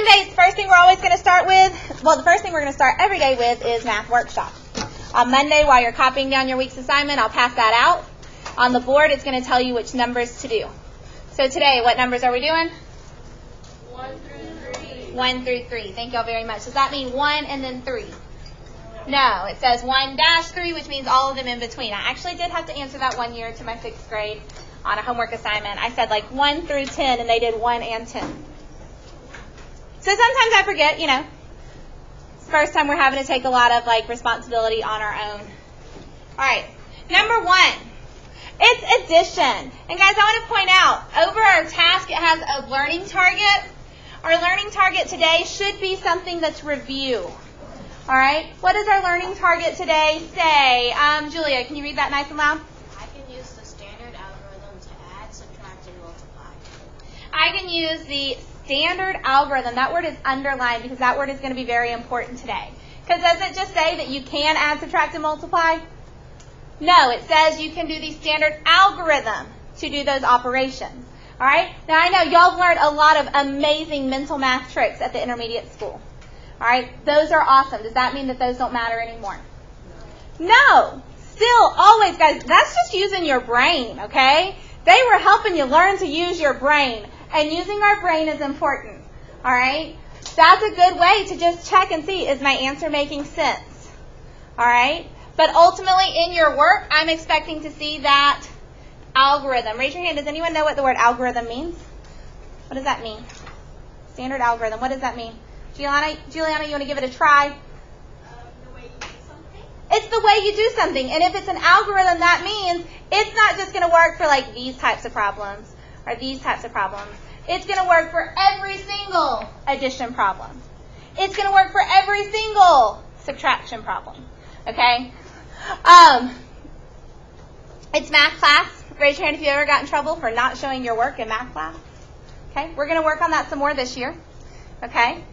Mondays, first thing we're always going to start with, well, the first thing we're going to start every day with is math workshop. On Monday, while you're copying down your week's assignment, I'll pass that out. On the board, it's going to tell you which numbers to do. So today, what numbers are we doing? 1 through 3. 1 through 3. Thank y'all very much. Does that mean 1 and then 3? No, it says 1-3, which means all of them in between. I actually did have to answer that one year to my 6th grade on a homework assignment. I said like 1 through 10, and they did 1 and 10. So sometimes I forget, you know. It's the first time we're having to take a lot of responsibility on our own. All right, number 1. It's addition. And guys, I want to point out, over our task, it has a learning target. Our learning target today should be something that's review. All right, what does our learning target today say? Julia, can you read that nice and loud? I can use the standard algorithm to add, subtract, and multiply. I can use the standard algorithm. That word is underlined because that word is going to be very important today. Because does it just say that you can add, subtract, and multiply? No, it says you can do the standard algorithm to do those operations. All right? Now, I know y'all have learned a lot of amazing mental math tricks at the intermediate school. All right? Those are awesome. Does that mean that those don't matter anymore? No. Still, always, guys, that's just using your brain, okay? They were helping you learn to use your brain. And using our brain is important. All right? That's a good way to just check and see, is my answer making sense? All right? But ultimately, in your work, I'm expecting to see that algorithm. Raise your hand. Does anyone know what the word algorithm means? What does that mean? Standard algorithm. What does that mean? Juliana, you want to give it a try? The way you do something? It's the way you do something. And if it's an algorithm, that means it's not just going to work for these types of problems or these types of problems. It's going to work for every single addition problem. It's going to work for every single subtraction problem. Okay? It's math class. Raise your hand if you ever got in trouble for not showing your work in math class. Okay? We're going to work on that some more this year. Okay?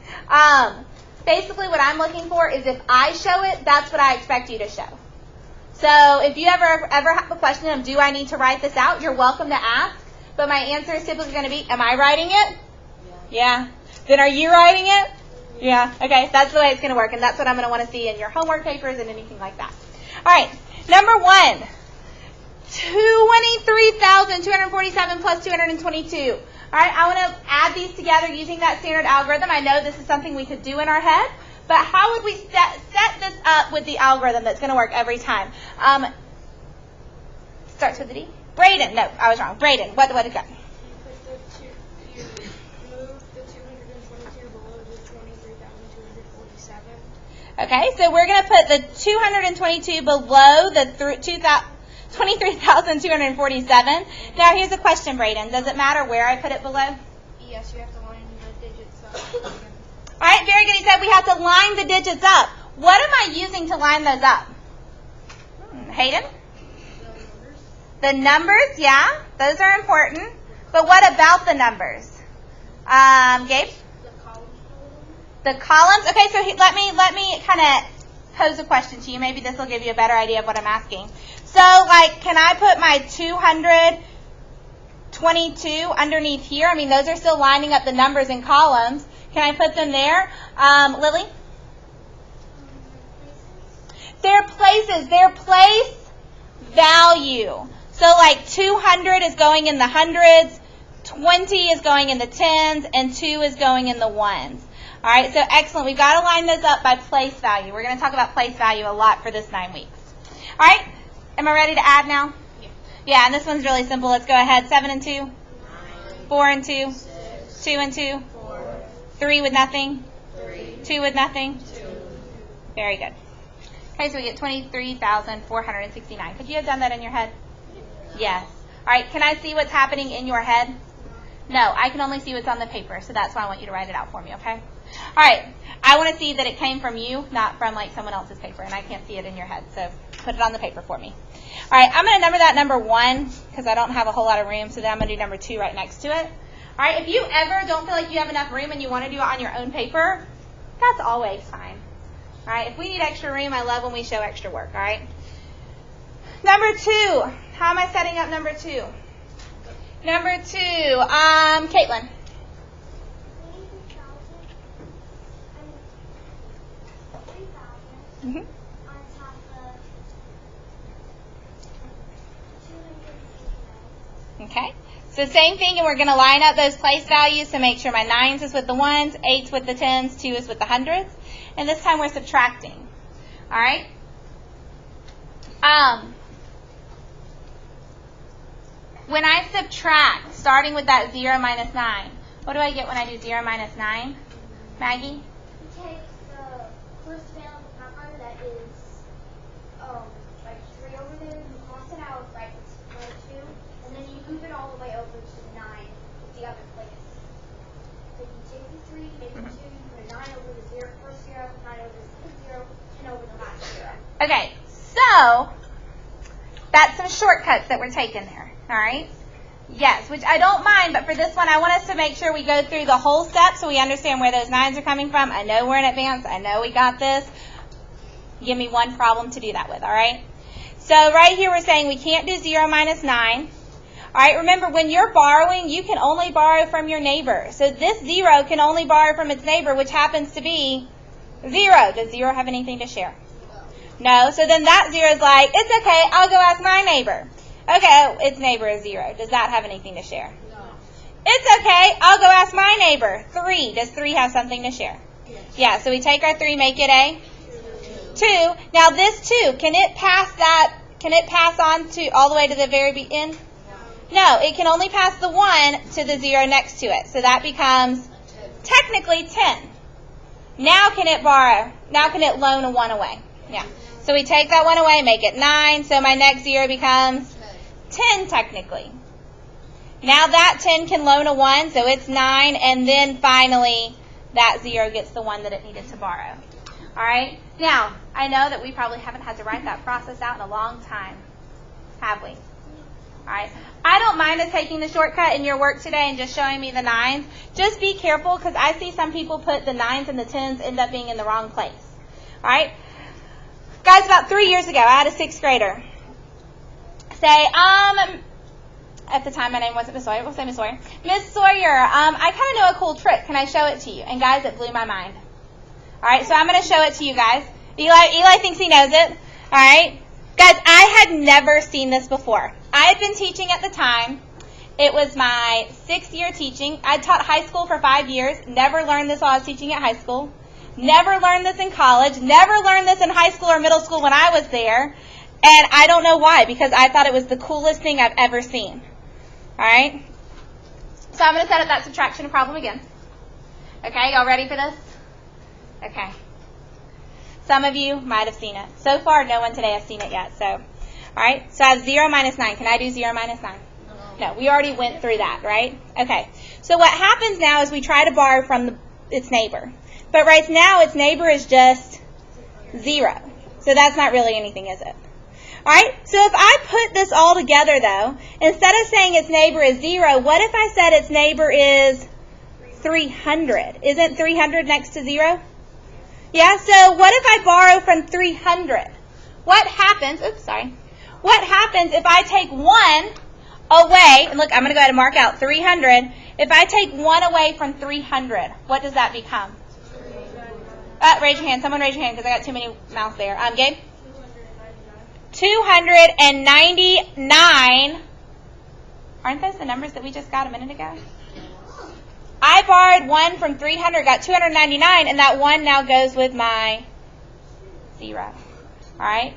Basically what I'm looking for is if I show it, that's what I expect you to show. So if you ever have a question of, do I need to write this out, you're welcome to ask. But my answer is typically going to be, am I writing it? Yeah. Then are you writing it? Yeah. Okay, that's the way it's going to work. And that's what I'm going to want to see in your homework papers and anything like that. All right, number 1. 23,247 plus 222. All right, I want to add these together using that standard algorithm. I know this is something we could do in our head, but how would we set this up with the algorithm that's going to work every time? Starts with a D? Braden. No, I was wrong. Braden, what did it go? You move the 222 below the 23,247. Okay, so we're going to put the 222 below the 23,247. Now, here's a question, Braden. Does it matter where I put it below? Yes, you have to line the digits up. All right, very good. He said we have to line the digits up. What am I using to line those up? Hayden? The numbers, yeah, those are important. But what about the numbers? Gabe? The columns. The columns? Okay, so let me kind of pose a question to you. Maybe this will give you a better idea of what I'm asking. So, can I put my 222 underneath here? I mean, those are still lining up the numbers in columns. Can I put them there? Lily? They're places. They're place value. So, 200 is going in the hundreds, 20 is going in the tens, and 2 is going in the ones. All right, so excellent. We've got to line those up by place value. We're going to talk about place value a lot for this 9 weeks. All right, am I ready to add now? Yeah, and this one's really simple. Let's go ahead. 7 and 2, 4 and 2, 2 and 2, 3 with nothing, 2 with nothing. Very good. Okay, so we get 23,469. Could you have done that in your head? Yes. All right, can I see what's happening in your head? No, I can only see what's on the paper, so that's why I want you to write it out for me, okay? All right, I want to see that it came from you, not from someone else's paper, and I can't see it in your head, so put it on the paper for me. All right, I'm going to number that number 1 because I don't have a whole lot of room, so then I'm going to do number 2 right next to it. All right, if you ever don't feel like you have enough room and you want to do it on your own paper, that's always fine. All right, if we need extra room, I love when we show extra work, all right? Number 2, how am I setting up number 2? Number 2, Caitlin. So same thing, and we're going to line up those place values to make sure my 9s is with the 1s, 8s with the 10s, 2 is with the hundreds. And this time we're subtracting. All right? When I subtract, starting with that 0 minus 9, what do I get when I do 0 minus 9? Maggie? You take the first value of the number that is like 3 over there, you cross it out, right, it's 2, and then you move it all the way over to the 9 with the other place. So you take the 3, make it 2, you put a 9 over the first 0, 9 over the second 0, 10 over the last 0. Okay, so that's some shortcuts that we're taking there, all right? Yes, which I don't mind, but for this one, I want us to make sure we go through the whole step so we understand where those 9s are coming from. I know we're in advance. I know we got this. Give me one problem to do that with, all right? So right here we're saying we can't do 0 minus 9. All right, remember, when you're borrowing, you can only borrow from your neighbor. So this 0 can only borrow from its neighbor, which happens to be 0. Does 0 have anything to share? No. So then that 0 is like, it's okay, I'll go ask my neighbor. Okay, its neighbor is 0. Does that have anything to share? No. It's okay, I'll go ask my neighbor. 3. Does 3 have something to share? Yes. Yeah, so we take our 3, make it a 2. Now this 2, can it pass on to all the way to the very end? No, it can only pass the 1 to the 0 next to it. So that becomes technically 10. Now can it borrow? Now can it loan a 1 away? Yeah. So we take that 1 away, make it 9. So my next 0 becomes 10 technically. Now that 10 can loan a 1, so it's 9. And then finally, that 0 gets the 1 that it needed to borrow. All right? Now, I know that we probably haven't had to write that process out in a long time, have we? All right. I don't mind us taking the shortcut in your work today and just showing me the 9s. Just be careful, because I see some people put the 9s and the 10s end up being in the wrong place. All right? Guys, about 3 years ago, I had a 6th grader say, at the time my name wasn't Miss Sawyer. We'll say Miss Sawyer. Miss Sawyer, I kind of know a cool trick. Can I show it to you? And guys, it blew my mind. All right, so I'm going to show it to you guys. Eli thinks he knows it. All right. Guys, I had never seen this before. I had been teaching at the time. It was my 6th year teaching. I taught high school for 5 years. Never learned this while I was teaching at high school. Never learned this in college. Never learned this in high school or middle school when I was there. And I don't know why, because I thought it was the coolest thing I've ever seen. All right? So I'm going to set up that subtraction problem again. Okay, y'all ready for this? Okay. Some of you might have seen it. So far, no one today has seen it yet. So, all right, so I have 0 minus 9. Can I do 0 minus 9? No, we already went through that, right? Okay. So what happens now is we try to borrow from its neighbor. But right now, its neighbor is just 0. So that's not really anything, is it? All right, so if I put this all together, though, instead of saying its neighbor is 0, what if I said its neighbor is 300? Isn't 300 next to 0? Yeah, so what if I borrow from 300? What happens, what happens if I take 1 away, and look, I'm going to go ahead and mark out 300. If I take 1 away from 300, what does that become? Raise your hand. Someone raise your hand because I got too many mouths there. Gabe? 299. Aren't those the numbers that we just got a minute ago? I borrowed 1 from 300, got 299, and that 1 now goes with my 0. All right?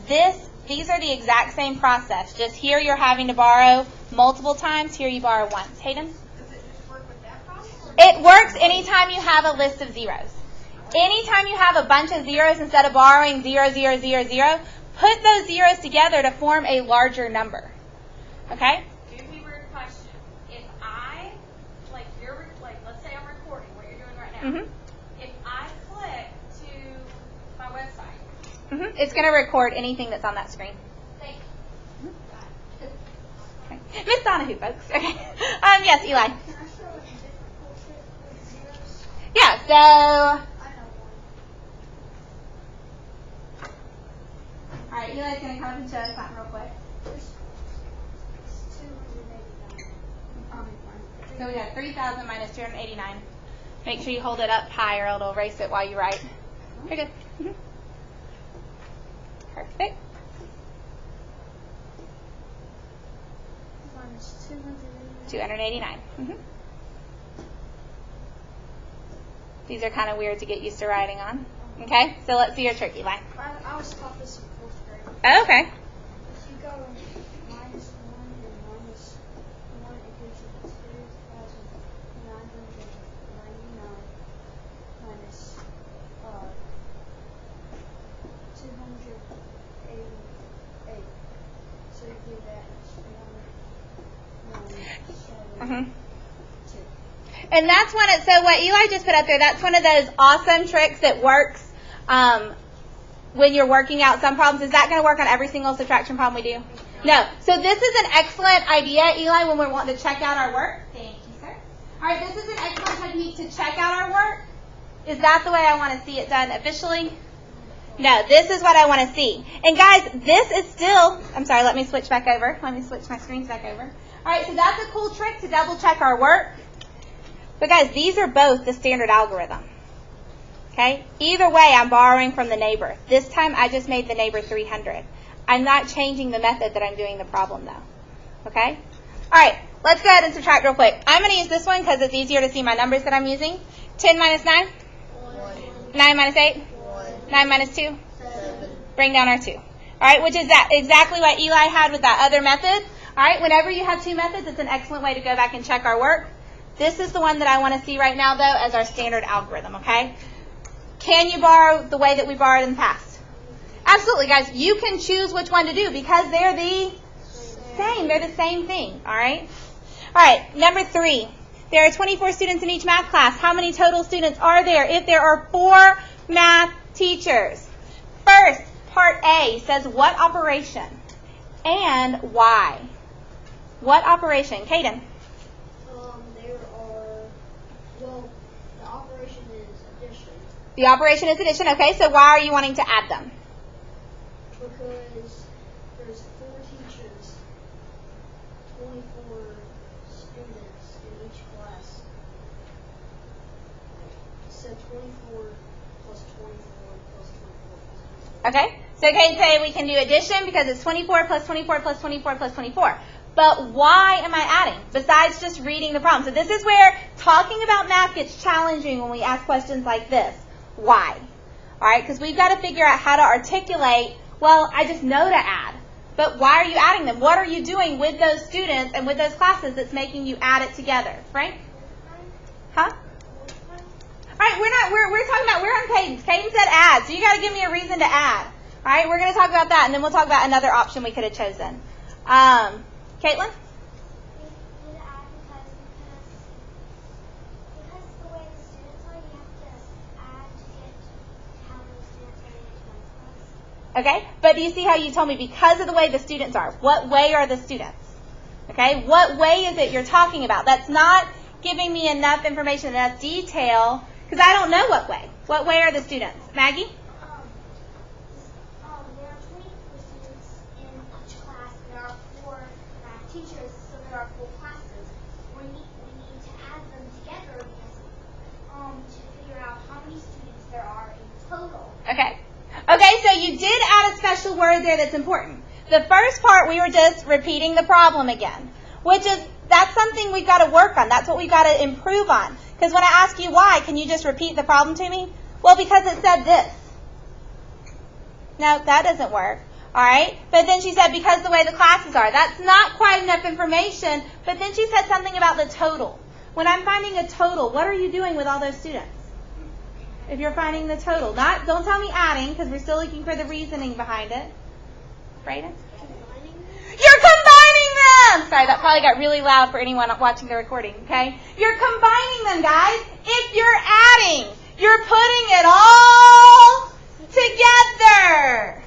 These are the exact same process. Just here you're having to borrow multiple times. Here you borrow once. Hayden? Does it just work with that problem? It works anytime you have a list of zeros. Anytime you have a bunch of zeros, instead of borrowing 0, 0, 0, 0, put those zeros together to form a larger number. Okay? Here's a weird question. If I, let's say I'm recording what you're doing right now. Mm-hmm. If I click to my website. Mm-hmm. It's going to record anything that's on that screen. Thank you. Okay. Miss Donahue, folks. Okay. Yes, Eli. Can I show a different culture with zeros? Yeah, so... I know one. All right, Eli's going to come up and show us something real quick. It's 289. So we got 3,000 minus 289. Make sure you hold it up high or it'll erase it while you write. Very good. Mm-hmm. Perfect. It's 289. 289. These are kind of weird to get used to writing on. Okay, so let's see your trick, Eli. I was taught this in 4th grade. Oh, okay. If you go minus 1 and minus 1, it gives you 2,999 minus 288. So you do that, it's 197. And that's one. So what Eli just put up there, that's one of those awesome tricks that works when you're working out some problems. Is that going to work on every single subtraction problem we do? No. So this is an excellent idea, Eli, when we're wanting to check out our work. Thank you, sir. All right, this is an excellent technique to check out our work. Is that the way I want to see it done officially? No, this is what I want to see. And guys, this is still, I'm sorry, let me switch back over. Let me switch my screens back over. All right, so that's a cool trick to double check our work. But guys, these are both the standard algorithm. Okay? Either way, I'm borrowing from the neighbor. This time, I just made the neighbor 300. I'm not changing the method that I'm doing the problem, though. Okay? All right, let's go ahead and subtract real quick. I'm going to use this one because it's easier to see my numbers that I'm using. 10 minus 9? 9 minus 8? 9 minus 2? 7. Bring down our 2. All right, which is that exactly what Eli had with that other method. All right, whenever you have two methods, it's an excellent way to go back and check our work. This is the one that I want to see right now, though, as our standard algorithm, okay? Can you borrow the way that we borrowed in the past? Absolutely, guys. You can choose which one to do because they're the same. They're the same thing, all right? All right, number 3. There are 24 students in each math class. How many total students are there if there are 4 math teachers? First, part A says what operation and why? What operation? Caden? There are, well, the operation is addition. The operation is addition. Okay, so why are you wanting to add them? Because there's 4 teachers, 24 students in each class. So 24 plus 24 plus 24 plus 24. Okay, so Caden say we can do addition because it's 24 plus 24 plus 24 plus 24. But why am I adding, besides just reading the problem? So this is where talking about math gets challenging when we ask questions like this. Why? All right, because we've got to figure out how to articulate, well, I just know to add. But why are you adding them? What are you doing with those students and with those classes that's making you add it together? Frank? Huh? All right, we're talking about, we're on Caden's. Caden said add, so you got to give me a reason to add. All right, we're going to talk about that, and then we'll talk about another option we could have chosen. Caitlin? We need to add because the way the students are, you have to add to get how many students are in each math class. Okay, but do you see how you told me because of the way the students are? What way are the students? Okay, what way is it you're talking about? That's not giving me enough information, enough detail, because I don't know what way. What way are the students? Maggie? There are 24 students in each class. There are 4 math teachers, so there are 4 classes. We need to add them together because to figure out how many students there are in total. Okay. Okay, so you did add a special word there that's important. The first part, we were just repeating the problem again, which is, that's something we've got to work on. That's what we've got to improve on. Because when I ask you why, can you just repeat the problem to me? Well, because it said this. No, that doesn't work. All right? But then she said, because the way the classes are. That's not quite enough information. But then she said something about the total. When I'm finding a total, what are you doing with all those students? If you're finding the total. Don't tell me adding, because we're still looking for the reasoning behind it. Brayden? You're combining them! Sorry, that probably got really loud for anyone watching the recording, okay? You're combining them, guys. If you're adding, you're putting it all together.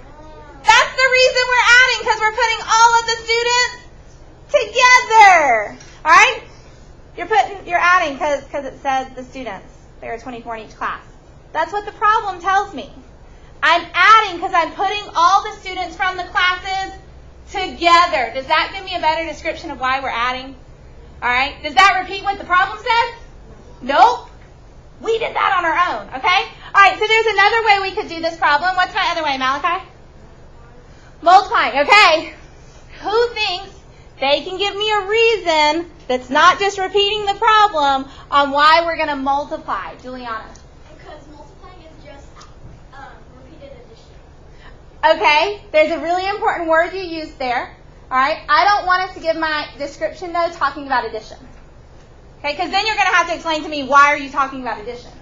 That's the reason we're adding, because we're putting all of the students together. All right? You're adding because it says the students. There are 24 in each class. That's what the problem tells me. I'm adding because I'm putting all the students from the classes together. Does that give me a better description of why we're adding? All right? Does that repeat what the problem said? Nope. We did that on our own, okay? All right, so there's another way we could do this problem. What's my other way, Malachi? Multiplying, okay. Who thinks They can give me a reason that's not just repeating the problem on why we're going to multiply. Juliana. Because multiplying is just repeated addition. Okay, there's a really important word you used there. All right, I don't want us to give my description though talking about addition. Okay, because then you're going to have to explain to me why are you talking about addition.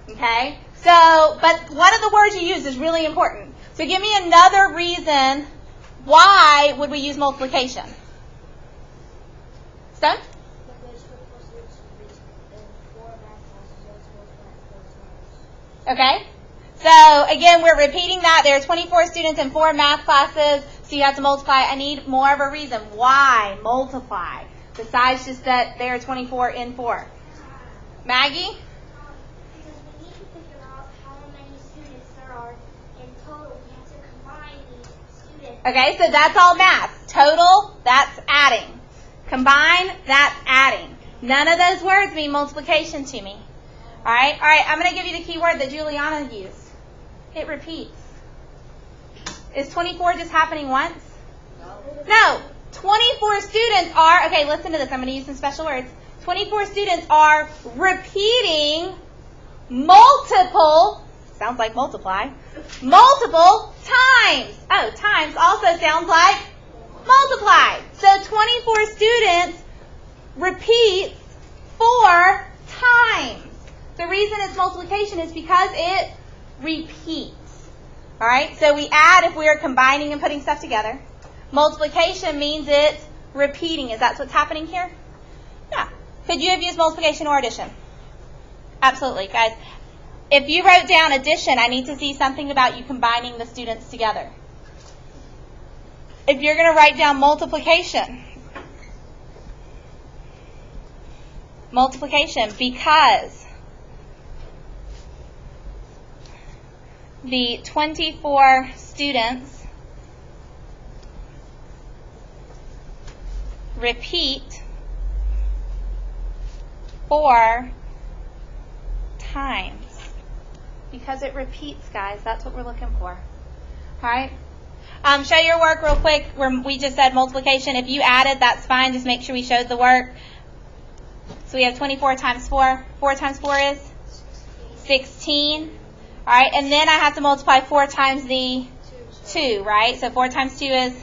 Okay, so, but one of the words you use is really important. So give me another reason why would we use multiplication. Stone? Okay. So, again, we're repeating that. There are 24 students in 4 math classes, so you have to multiply. I need more of a reason. Why multiply? Besides just that there are 24 in 4. Maggie? Because we need to figure out how many students there are in total. We have to combine these students. Okay, so that's all math. Total, that's adding. Combine, that's adding. None of those words mean multiplication to me. All right, I'm going to give you the key word that Juliana used. It repeats. Is 24 just happening once? No. 24 students are, okay, listen to this. I'm going to use some special words. 24 students are repeating multiple, sounds like multiply, multiple times. Oh, times also sounds like multiply. So 24 students repeats 4 times. The reason it's multiplication is because it repeats. All right, so we add if we are combining and putting stuff together. Multiplication means it's repeating. Is that what's happening here? Yeah. Could you have used multiplication or addition? Absolutely, guys. If you wrote down addition, I need to see something about you combining the students together. If you're going to write down multiplication, because the 24 students repeat 4 times. Because it repeats, guys. That's what we're looking for. All right? Show your work real quick where we just said multiplication. If you added, that's fine. Just make sure we showed the work. So we have 24 times 4. 4 times 4 is 16. All right, and then I have to multiply 4 times the 2, right? So 4 times 2 is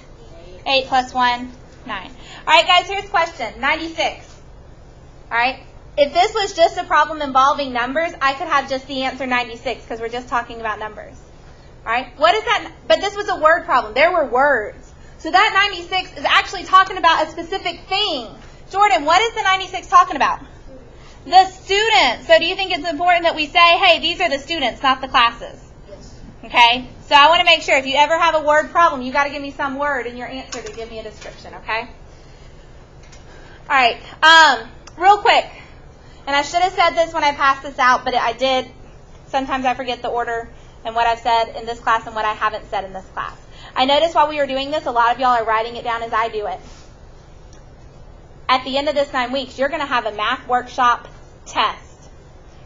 8 plus 1, 9. All right, guys, here's a question. 96. All right, if this was just a problem involving numbers, I could have just the answer 96 because we're just talking about numbers. All right, what is that? But this was a word problem. There were words. So that 96 is actually talking about a specific thing. Jordan, what is the 96 talking about? The students. So do you think it's important that we say, hey, these are the students, not the classes? Yes. Okay? So I want to make sure if you ever have a word problem, you got to give me some word in your answer to give me a description, okay? All right. Real quick. And I should have said this when I passed this out, but I did. Sometimes I forget the order and what I've said in this class and what I haven't said in this class. I noticed while we were doing this, a lot of y'all are writing it down as I do it. At the end of this 9 weeks, you're going to have a math workshop test.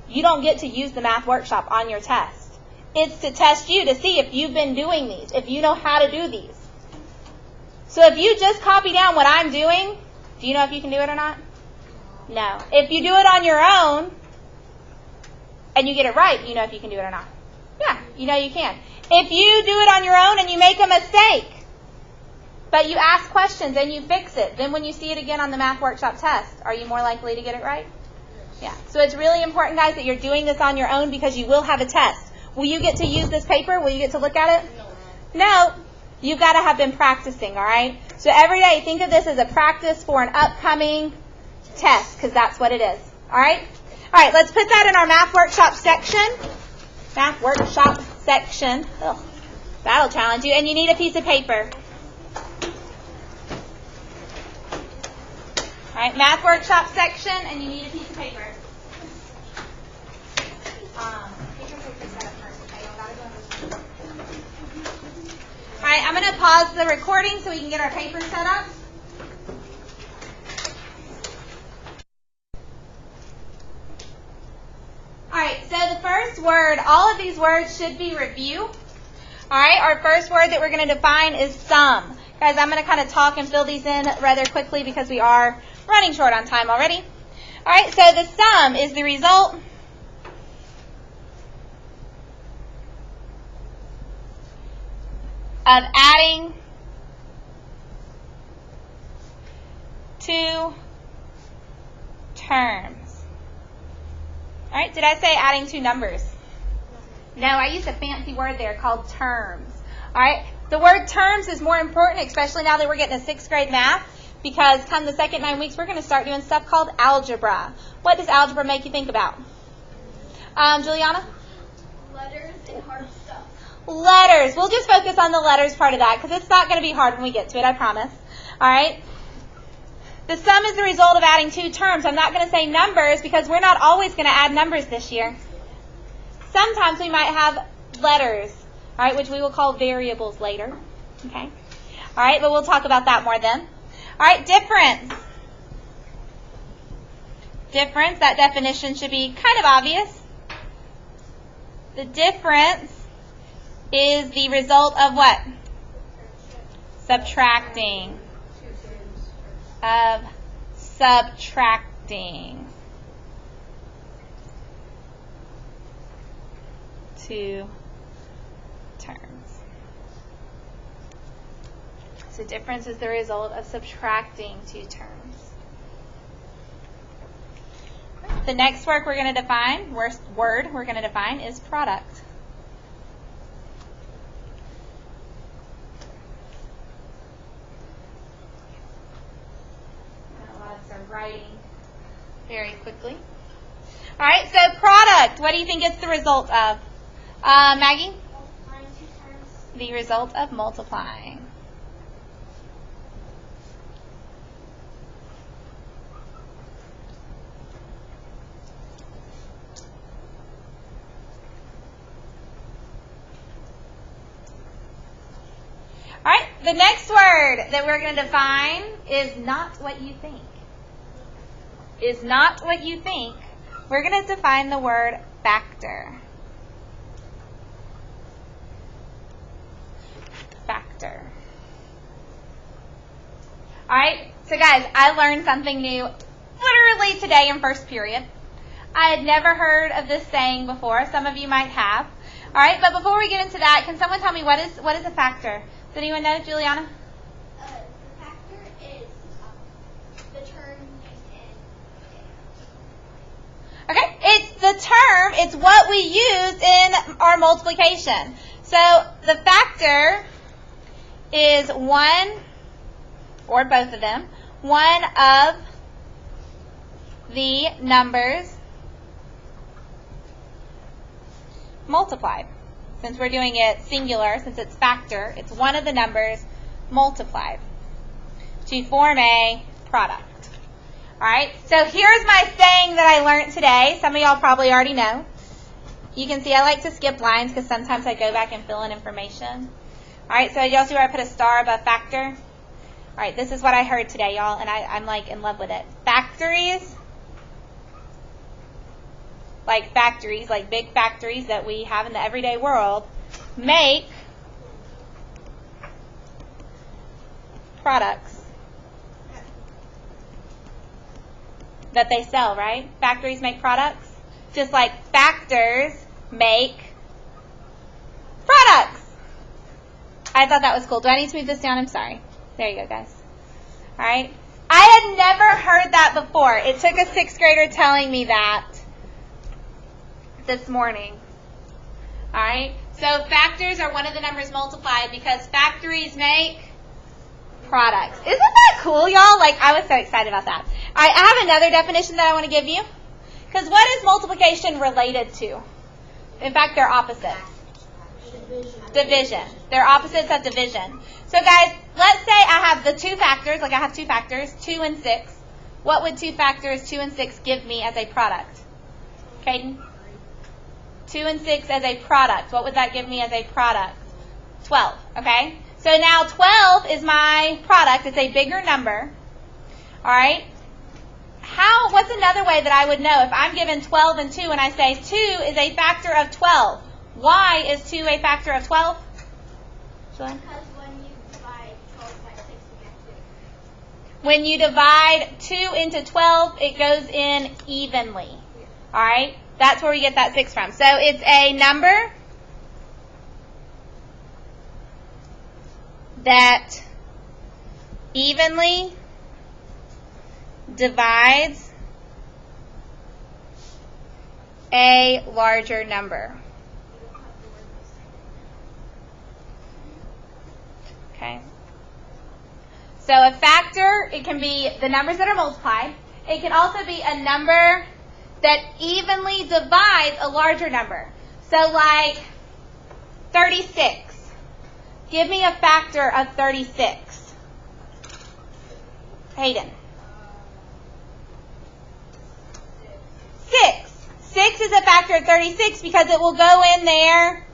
You don't get to use the math workshop on your test. It's to test you to see if you've been doing these, if you know how to do these. So if you just copy down what I'm doing, do you know if you can do it or not? No. If you do it on your own and you get it right, you know if you can do it or not. Yeah, you know you can. If you do it on your own and you make a mistake, but you ask questions and you fix it, then when you see it again on the math workshop test, are you more likely to get it right? Yeah. So it's really important, guys, that you're doing this on your own because you will have a test. Will you get to use this paper? Will you get to look at it? No. You've got to have been practicing, all right? So every day, think of this as a practice for an upcoming test because that's what it is, all right? All right, let's put that in our math workshop section. Math workshop section. Ugh, that'll challenge you. And you need a piece of paper. All right, math workshop section, and you need a piece of paper. All right, I'm going to pause the recording so we can get our paper set up. All right, so the first word, all of these words should be review. All right, our first word that we're going to define is sum. Guys, I'm going to kind of talk and fill these in rather quickly because we are running short on time already. All right, so the sum is the result of adding two terms. All right, did I say adding two numbers? No, I used a fancy word there called terms. All right, the word terms is more important, especially now that we're getting a 6th grade math, because come the second 9 weeks, we're going to start doing stuff called algebra. What does algebra make you think about? Juliana? Letters and hard stuff. Letters. We'll just focus on the letters part of that because it's not going to be hard when we get to it, I promise. All right? The sum is the result of adding two terms. I'm not going to say numbers because we're not always going to add numbers this year. Sometimes we might have letters, all right, which we will call variables later. Okay? All right, but we'll talk about that more then. All right, difference. Difference, that definition should be kind of obvious. The difference is the result of what? Subtracting. Of subtracting two terms. So difference is the result of subtracting two terms. The next word we're going to define, is product. Writing very quickly. All right, so product. What do you think it's the result of? Maggie? Multiplying two terms. The result of multiplying. All right, the next word that we're going to define is not what you think. Is not what you think. We're going to define the word factor. Factor. All right, so guys, I learned something new literally today in first period. I had never heard of this saying before. Some of you might have. All right, but before we get into that, can someone tell me what is a factor? Does anyone know, Juliana? The factor is the term used in. Okay, it's the term, it's what we use in our multiplication. So the factor is one, or both of them, one of the numbers multiplied. Since we're doing it singular, since it's factor, it's one of the numbers multiplied to form a product. All right, so here's my saying that I learned today. Some of y'all probably already know. You can see I like to skip lines because sometimes I go back and fill in information. All right, so y'all see where I put a star above factor? All right, this is what I heard today, y'all, and I'm like in love with it. Factories, like big factories that we have in the everyday world, make products that they sell, right? Factories make products, just like factors make products. I thought that was cool. Do I need to move this down? I'm sorry. There you go, guys. All right. I had never heard that before. It took a 6th grader telling me that this morning. All right. So factors are one of the numbers multiplied because factories make products. Isn't that cool, y'all? Like, I was so excited about that. I have another definition that I want to give you. Because what is multiplication related to? In fact, they're opposites. Division. They're opposites of division. So, guys, let's say I have the two factors, like I have two factors, 2 and 6. What would two factors, 2 and 6, give me as a product? Caden? 2 and 6 as a product. What would that give me as a product? 12, okay? So now 12 is my product. It's a bigger number. All right? What's another way that I would know if I'm given 12 and 2 and I say 2 is a factor of 12? Why is 2 a factor of 12? Because when you divide 12 by When you divide 2 into 12, it goes in evenly. All right? That's where we get that 6 from. So it's a number that evenly divides a larger number. Okay. So a factor, it can be the numbers that are multiplied. It can also be a number that evenly divides a larger number. So like 36. Give me a factor of 36. Hayden. 6. 6 is a factor of 36 because it will go in there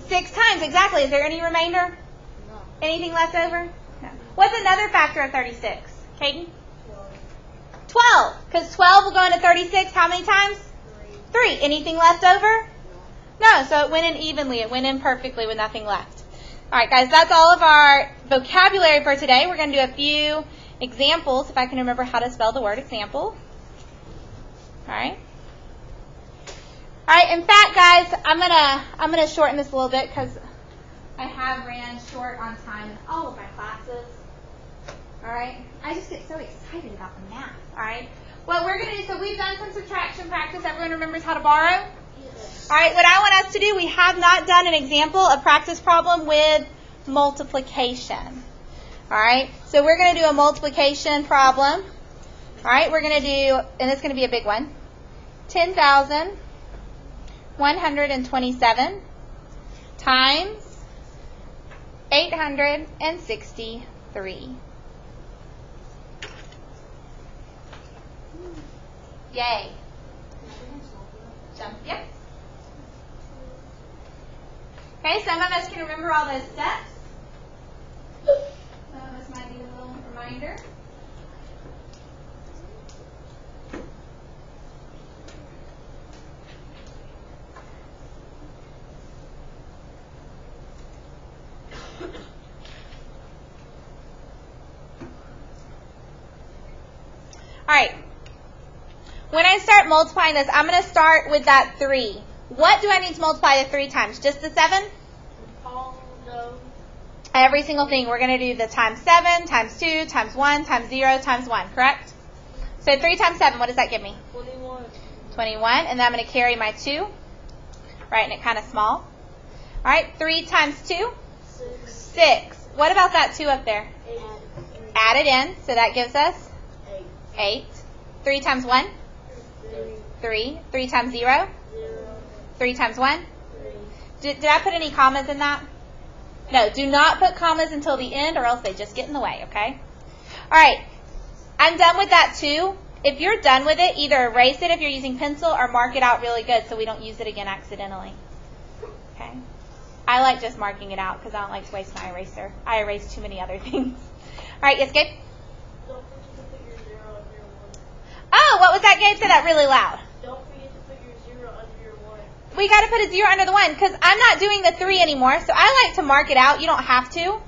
6 times. Exactly. Is there any remainder? No. Anything left over? No. What's another factor of 36? Caden? 12. Because 12 will go into 36 how many times? 3. Anything left over? No. So it went in evenly. It went in perfectly with nothing left. All right, guys, that's all of our vocabulary for today. We're going to do a few examples, if I can remember how to spell the word example. All right. All right, in fact, guys, I'm gonna shorten this a little bit because I have ran short on time in all of my classes. All right. I just get so excited about the math. All right. What we're going to do, so we've done some subtraction practice. Everyone remembers how to borrow? Yes. All right, what I want us to do, we have not done an example, a practice problem with multiplication. All right, so we're going to do a multiplication problem. All right, we're going to do, and it's going to be a big one, 10,127 times 863. Yay. Jump, yep. Okay, some of us can remember all those steps. Some of us might need a little reminder. All right. When I start multiplying this, I'm going to start with that 3. What do I need to multiply the 3 times? Just the 7? No. Every single thing. We're going to do the times 7, times 2, times 1, times 0, times 1, correct? So 3 times 7, what does that give me? 21. 21, and then I'm going to carry my 2, writing it kind of small. All right, 3 times 2? 6. What about that 2 up there? 8. Add it in, so that gives us 8. 3 times 1? 3. 3 times 0? 3 times 1? Did I put any commas in that? No, do not put commas until the end or else they just get in the way, okay? All right, I'm done with that 2. If you're done with it, either erase it if you're using pencil or mark it out really good so we don't use it again accidentally. Okay? I like just marking it out because I don't like to waste my eraser. I erase too many other things. All right, yes, Gabe? Don't forget to put your 0 under your 1. Oh, what was that, Gabe? Say that really loud. Don't forget to put your 0 under your 1. We got to put a 0 under the 1 because I'm not doing the 3 anymore, so I like to mark it out. You don't have to. All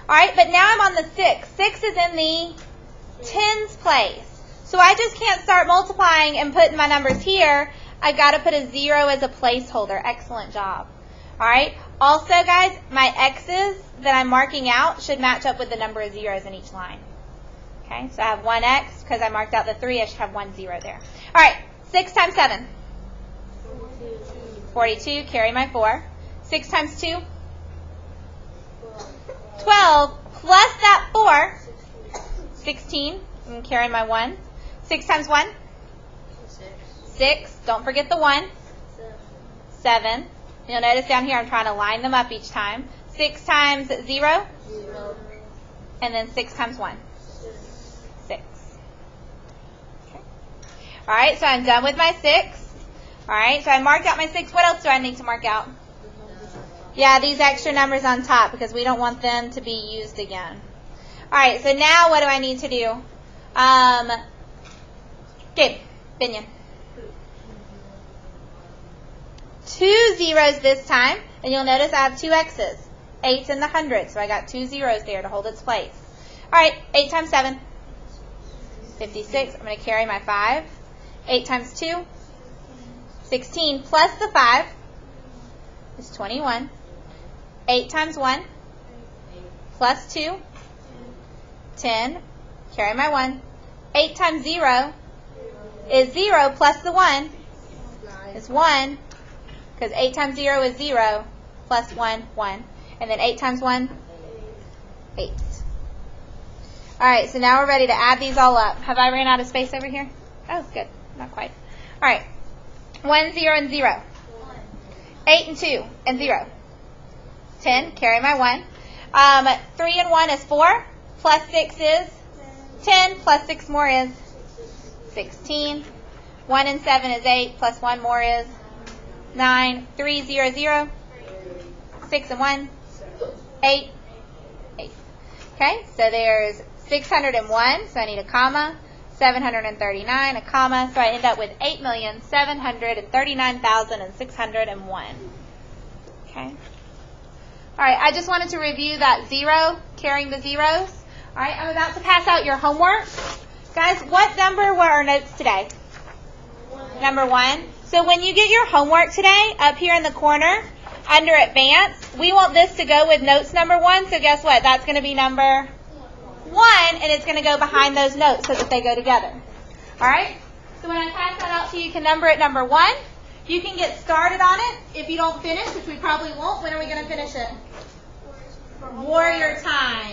right, but now I'm on the 6. 6 is in the tens place. So I just can't start multiplying and putting my numbers here. I've got to put a 0 as a placeholder. Excellent job. All right. Also, guys, my x's that I'm marking out should match up with the number of zeros in each line. Okay, so I have 1x because I marked out the 3. I should have 1 0 there. All right, 6 times 7. 42, carry my 4. 6 times 2? 12, plus that 4, 16, and carry my 1. 6 times 1? 6, don't forget the 1. 7. You'll notice down here I'm trying to line them up each time. 6 times 0? And then 6 times 1? 6. Okay. All right, so I'm done with my 6. All right, so I marked out my 6. What else do I need to mark out? Yeah, these extra numbers on top because we don't want them to be used again. All right, so now what do I need to do? Gabe, Binion. 2 zeros this time, and you'll notice I have 2 x's. 8's in the hundreds, so I got 2 zeros there to hold its place. All right, 8 times 7. 56. I'm going to carry my 5. 8 times 2, 16 plus the 5 is 21. 8 times 1 plus 2, 10. Carry my 1. 8 times 0 is 0 plus the 1 is 1, because 8 times 0 is 0 plus 1, 1. And then 8 times 1, 8. All right, so now we're ready to add these all up. Have I ran out of space over here? Oh, good. Not quite. All right. 1, 0, and 0. 8 and 2 and 0. 10. Carry my 1. 3 and 1 is 4. Plus 6 is 10. Plus 6 more is 16. 1 and 7 is 8. Plus 1 more is 9. 3, 0, 0. 6 and 1. 8. 8. Okay, so there's 601, so I need a comma. 739, a comma, so I end up with 8,739,601. Okay. All right, I just wanted to review that 0, carrying the zeros. All right, I'm about to pass out your homework. Guys, what number were our notes today? 1. Number 1. So when you get your homework today, up here in the corner, under Advanced, we want this to go with notes number 1, so guess what? That's going to be number 1, and it's going to go behind those notes so that they go together. All right? So when I pass that out to you, you can number it number 1. You can get started on it. If you don't finish, which we probably won't, when are we going to finish it? Warrior time.